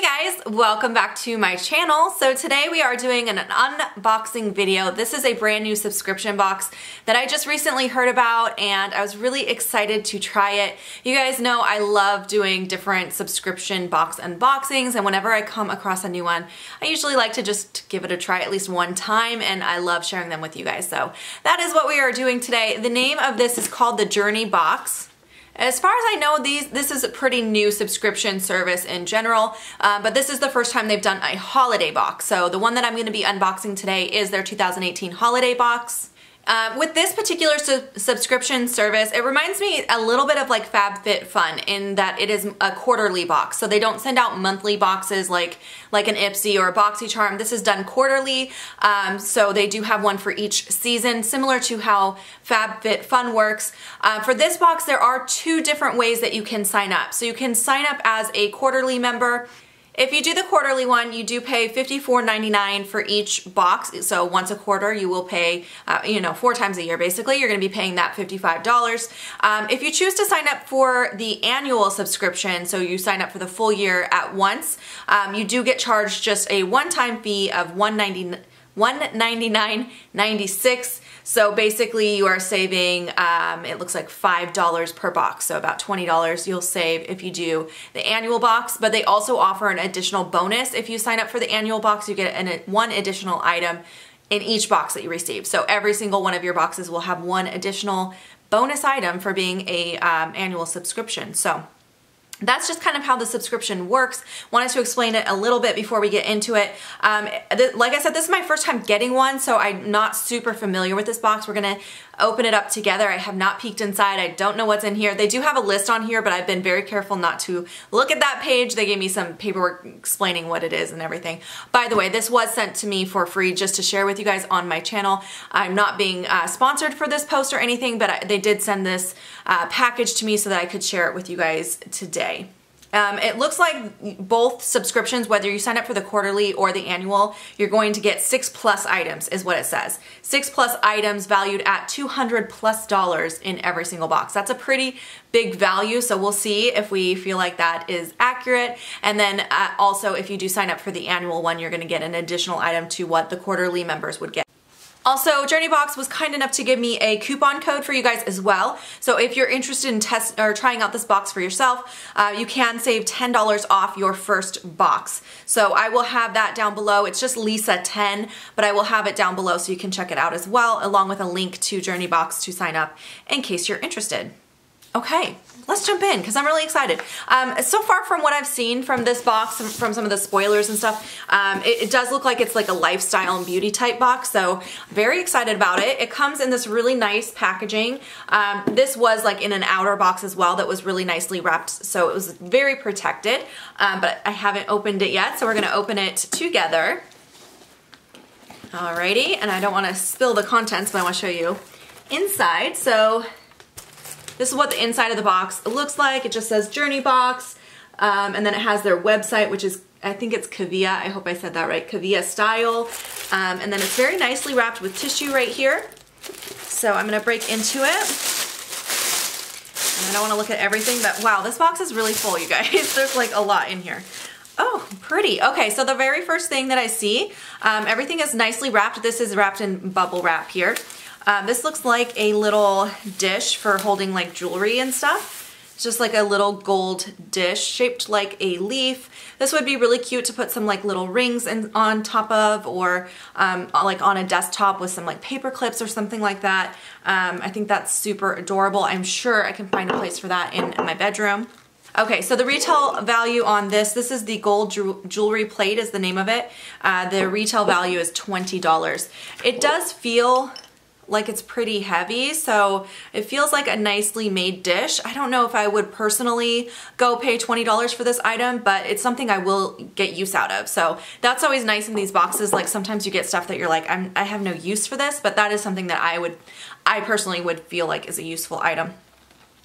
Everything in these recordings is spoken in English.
Hey guys, welcome back to my channel. So today we are doing an unboxing video. This is a brand new subscription box that I just recently heard about and I was really excited to try it. You guys know I love doing different subscription box unboxings, and whenever I come across a new one, I usually like to just give it a try at least one time, and I love sharing them with you guys. So that is what we are doing today. The name of this is called the JourneeBox. As far as I know, this is a pretty new subscription service in general, but this is the first time they've done a holiday box. So the one that I'm going to be unboxing today is their 2018 holiday box. With this particular subscription service, it reminds me a little bit of like FabFitFun in that it is a quarterly box. So they don't send out monthly boxes like an Ipsy or a BoxyCharm. This is done quarterly, so they do have one for each season, similar to how FabFitFun works. For this box, there are two different ways that you can sign up. So you can sign up as a quarterly member. If you do the quarterly one, you do pay $54.99 for each box. So once a quarter, you will pay, 4 times a year basically. You're going to be paying that $55. If you choose to sign up for the annual subscription, so you sign up for the full year at once, you do get charged just a one-time fee of $199.96. So basically you are saving, it looks like $5 per box. So about $20 you'll save if you do the annual box, but they also offer an additional bonus. If you sign up for the annual box, you get one additional item in each box that you receive. So every single one of your boxes will have one additional bonus item for being a annual subscription. So that's just kind of how the subscription works. Wanted to explain it a little bit before we get into it. Like I said, this is my first time getting one, so I'm not super familiar with this box. We're gonna open it up together. I have not peeked inside. I don't know what's in here. They do have a list on here, but I've been very careful not to look at that page. They gave me some paperwork explaining what it is and everything. By the way, this was sent to me for free just to share with you guys on my channel. I'm not being sponsored for this post or anything, but they did send this package to me so that I could share it with you guys today. It looks like both subscriptions, whether you sign up for the quarterly or the annual, you're going to get 6+ items is what it says. 6+ items valued at $200+ in every single box. That's a pretty big value, so we'll see if we feel like that is accurate. And then also if you do sign up for the annual one, you're gonna get an additional item to what the quarterly members would get. Also, JourneeBox was kind enough to give me a coupon code for you guys as well. So if you're interested in trying out this box for yourself, you can save $10 off your first box. So I will have that down below. It's just Lisa10, but I will have it down below so you can check it out as well, along with a link to JourneeBox to sign up in case you're interested. Okay, let's jump in because I'm really excited. So far from what I've seen from this box, from some of the spoilers and stuff, it does look like it's like a lifestyle and beauty type box, so very excited about it. It comes in this really nice packaging. This was like in an outer box as well that was really nicely wrapped, so it was very protected, but I haven't opened it yet, so we're gonna open it together. Alrighty, and I don't wanna spill the contents, but I wanna show you inside. So this is what the inside of the box looks like. It just says JourneeBox, and then it has their website, which is, I think it's Kavia. I hope I said that right, Kavia style. And then it's very nicely wrapped with tissue right here. So I'm gonna break into it. And I don't wanna look at everything, but wow, this box is really full, you guys. There's like a lot in here. Oh, pretty. Okay, so the very first thing that I see, everything is nicely wrapped. This is wrapped in bubble wrap here. This looks like a little dish for holding like jewelry and stuff. It's just like a little gold dish shaped like a leaf. This would be really cute to put some like little rings on top of, or like on a desktop with some like paper clips or something like that. I think that's super adorable. I'm sure I can find a place for that in my bedroom. Okay, so the retail value on this is the gold jewelry plate is the name of it. The retail value is $20. It does feel like it's pretty heavy, so it feels like a nicely made dish. I don't know if I would personally go pay $20 for this item, but it's something I will get use out of. So that's always nice in these boxes. Like sometimes you get stuff that you're like, I have no use for this, but that is something that I personally would feel like is a useful item.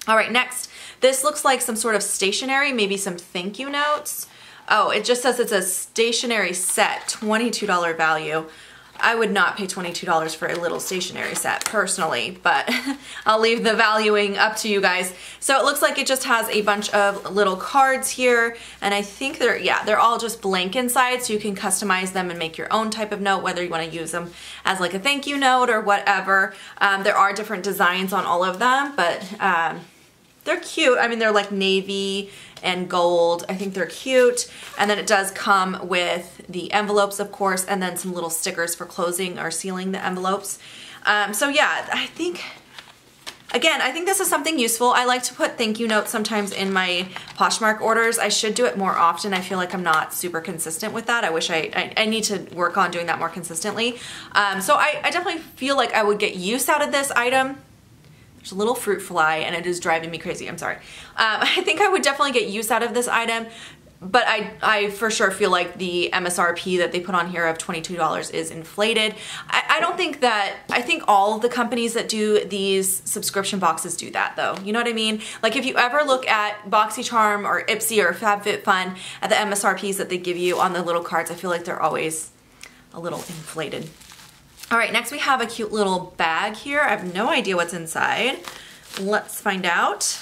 All right, next, this looks like some sort of stationery, maybe some thank you notes. Oh, it just says it's a stationery set, $22 value. I would not pay $22 for a little stationery set personally, but I'll leave the valuing up to you guys. So it looks like it just has a bunch of little cards here, and I think they're all just blank inside, so you can customize them and make your own type of note, whether you want to use them as like a thank you note or whatever. There are different designs on all of them, but they're cute. I mean, they're like navy and gold. I think they're cute. And then it does come with the envelopes, of course, and then some little stickers for closing or sealing the envelopes. So yeah, I think this is something useful. I like to put thank you notes sometimes in my Poshmark orders. I should do it more often. I feel like I'm not super consistent with that. I wish I need to work on doing that more consistently. So I definitely feel like I would get use out of this item. There's a little fruit fly and it is driving me crazy. I'm sorry. I think I would definitely get use out of this item, but I for sure feel like the MSRP that they put on here of $22 is inflated. I don't think that, I think all of the companies that do these subscription boxes do that though. You know what I mean? Like if you ever look at BoxyCharm or Ipsy or FabFitFun at the MSRPs that they give you on the little cards, I feel like they're always a little inflated. All right, next we have a cute little bag here. I have no idea what's inside. Let's find out.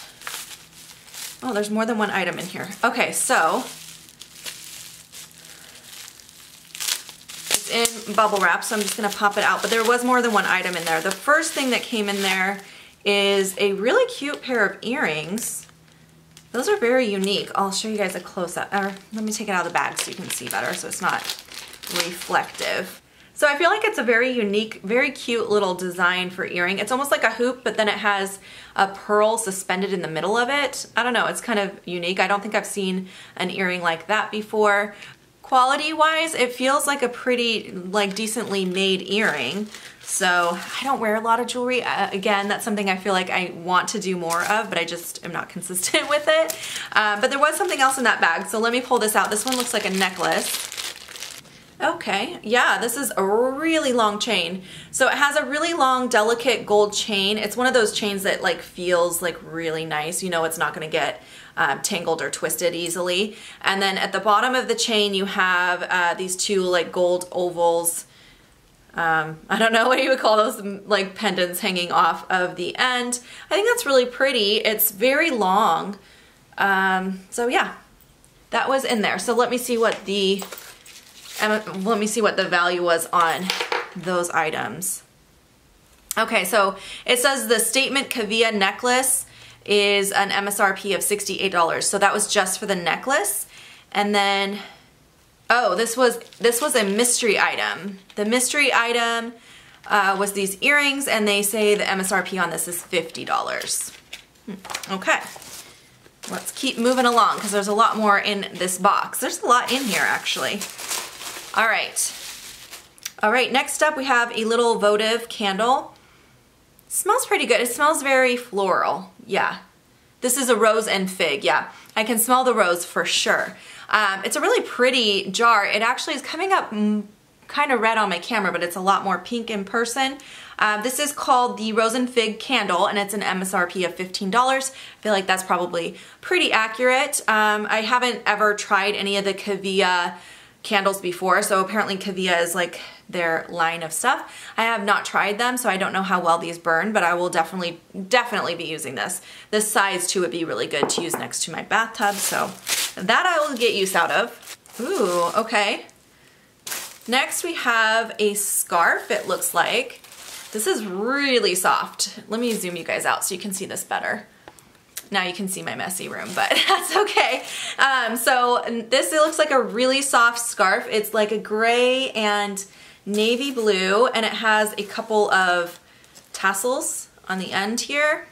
Oh, there's more than one item in here. Okay, so it's in bubble wrap, so I'm just gonna pop it out, but there was more than one item in there. The first thing that came in there is a really cute pair of earrings. Those are very unique. I'll show you guys a close-up, or let me take it out of the bag so you can see better so it's not reflective. So I feel like it's a very unique, very cute little design for earring. It's almost like a hoop, but then it has a pearl suspended in the middle of it. I don't know, it's kind of unique. I don't think I've seen an earring like that before. Quality-wise, it feels like a pretty, like decently made earring. So I don't wear a lot of jewelry. Again, that's something I feel like I want to do more of, but I just am not consistent with it. But there was something else in that bag, so let me pull this out. This one looks like a necklace. Okay, yeah, this is a really long chain. So it has a really long, delicate gold chain. It's one of those chains that like feels like really nice. You know it's not gonna get tangled or twisted easily. And then at the bottom of the chain you have these two like gold ovals. I don't know what you would call those, like pendants hanging off of the end. I think that's really pretty. It's very long. So yeah, that was in there. So let me see what the value was on those items. Okay, so it says the Statement Kavia necklace is an MSRP of $68. So that was just for the necklace. And then, oh, this was a mystery item. The mystery item was these earrings, and they say the MSRP on this is $50. Okay, let's keep moving along because there's a lot more in this box. There's a lot in here actually. All right, next up we have a little votive candle. It smells pretty good. It smells very floral, yeah. This is a rose and fig, yeah. I can smell the rose for sure. It's a really pretty jar. It actually is coming up kind of red on my camera, but it's a lot more pink in person. This is called the Rose and Fig Candle, and it's an MSRP of $15. I feel like that's probably pretty accurate. I haven't ever tried any of the Kavia candles before, so apparently Kavia is like their line of stuff. I have not tried them, so I don't know how well these burn, but I will definitely be using this. This size too would be really good to use next to my bathtub, so that I will get use out of. Ooh, okay. Next we have a scarf, it looks like. This is really soft. Let me zoom you guys out so you can see this better. Now you can see my messy room, but that's okay. So this, it looks like a really soft scarf. It's like a gray and navy blue, and it has a couple of tassels on the end here.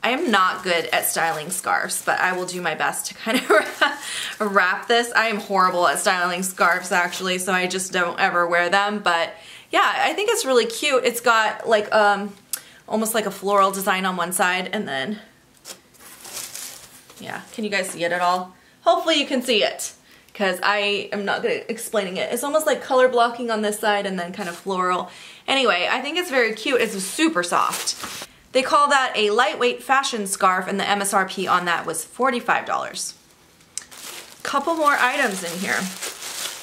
I am not good at styling scarves, but I will do my best to kind of wrap this. I am horrible at styling scarves actually, so I just don't ever wear them, but yeah, I think it's really cute. It's got like almost like a floral design on one side, and then yeah, can you guys see it at all? Hopefully you can see it, because I am not good at explaining it. It's almost like color blocking on this side and then kind of floral. Anyway, I think it's very cute. It's super soft. They call that a lightweight fashion scarf, and the MSRP on that was $45. Couple more items in here.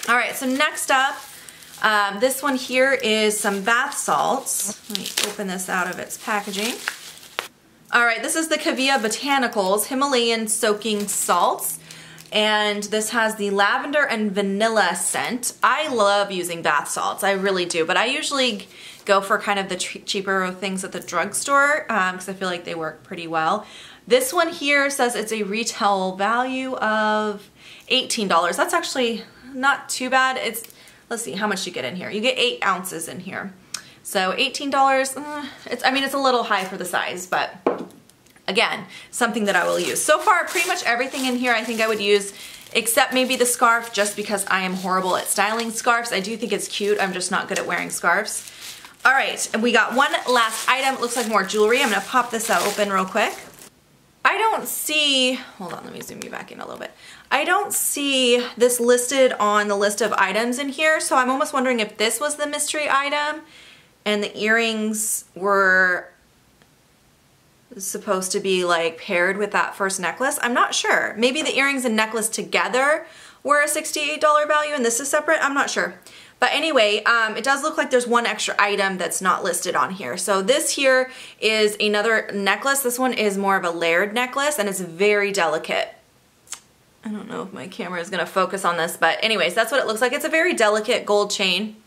All right, so next up This one here is some bath salts. Let me open this out of its packaging. All right, this is the Kavia Botanicals Himalayan Soaking Salts. And this has the lavender and vanilla scent. I love using bath salts, I really do. But I usually go for kind of the cheaper things at the drugstore because I feel like they work pretty well. This one here says it's a retail value of $18. That's actually not too bad. Let's see how much you get in here. You get 8 ounces in here. So $18, I mean, it's a little high for the size, but again, something that I will use. So far, pretty much everything in here I think I would use, except maybe the scarf, just because I am horrible at styling scarves. I do think it's cute, I'm just not good at wearing scarves. All right, and we got one last item. It looks like more jewelry. I'm gonna pop this out open real quick. I don't see, hold on, let me zoom you back in a little bit. I don't see this listed on the list of items in here, so I'm almost wondering if this was the mystery item and the earrings were supposed to be like paired with that first necklace. I'm not sure. Maybe the earrings and necklace together were a $68 value and this is separate. I'm not sure. But anyway, it does look like there's one extra item that's not listed on here. So this here is another necklace. This one is more of a layered necklace and it's very delicate. I don't know if my camera is gonna focus on this, but anyways, that's what it looks like. It's a very delicate gold chain.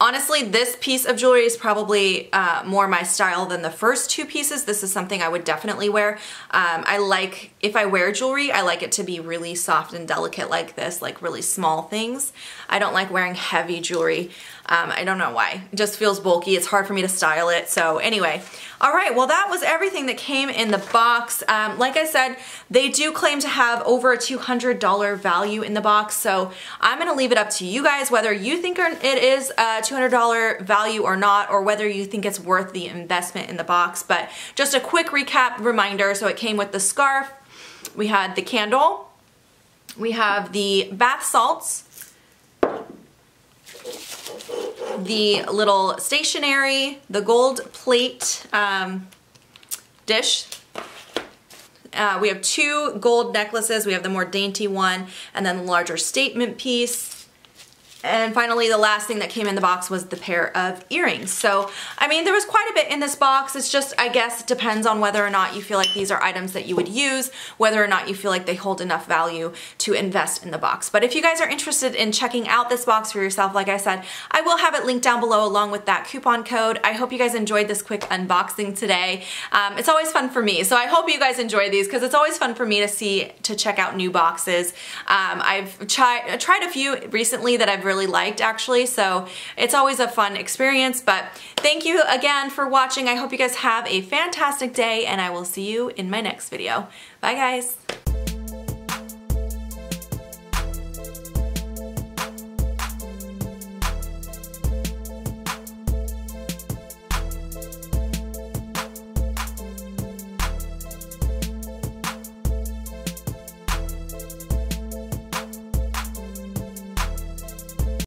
Honestly, this piece of jewelry is probably more my style than the first 2 pieces. This is something I would definitely wear. I like, if I wear jewelry, I like it to be really soft and delicate like this, like really small things. I don't like wearing heavy jewelry. I don't know why. It just feels bulky. It's hard for me to style it. So anyway, all right, well that was everything that came in the box. Like I said, they do claim to have over a $200 value in the box. So I'm gonna leave it up to you guys whether you think it is a $200 value or not, or whether you think it's worth the investment in the box. But just a quick recap reminder. So it came with the scarf, we had the candle, we have the bath salts, the little stationery, the gold plate dish. We have 2 gold necklaces. We have the more dainty one and then the larger statement piece. And finally, the last thing that came in the box was the pair of earrings. So, I mean, there was quite a bit in this box. It's just, I guess, it depends on whether or not you feel like these are items that you would use, whether or not you feel like they hold enough value to invest in the box. But if you guys are interested in checking out this box for yourself, like I said, I will have it linked down below along with that coupon code. I hope you guys enjoyed this quick unboxing today. It's always fun for me, so I hope you guys enjoy these because it's always fun for me to check out new boxes. I've tried a few recently that I've really liked actually, so it's always a fun experience. But thank you again for watching. I hope you guys have a fantastic day and I will see you in my next video. Bye guys.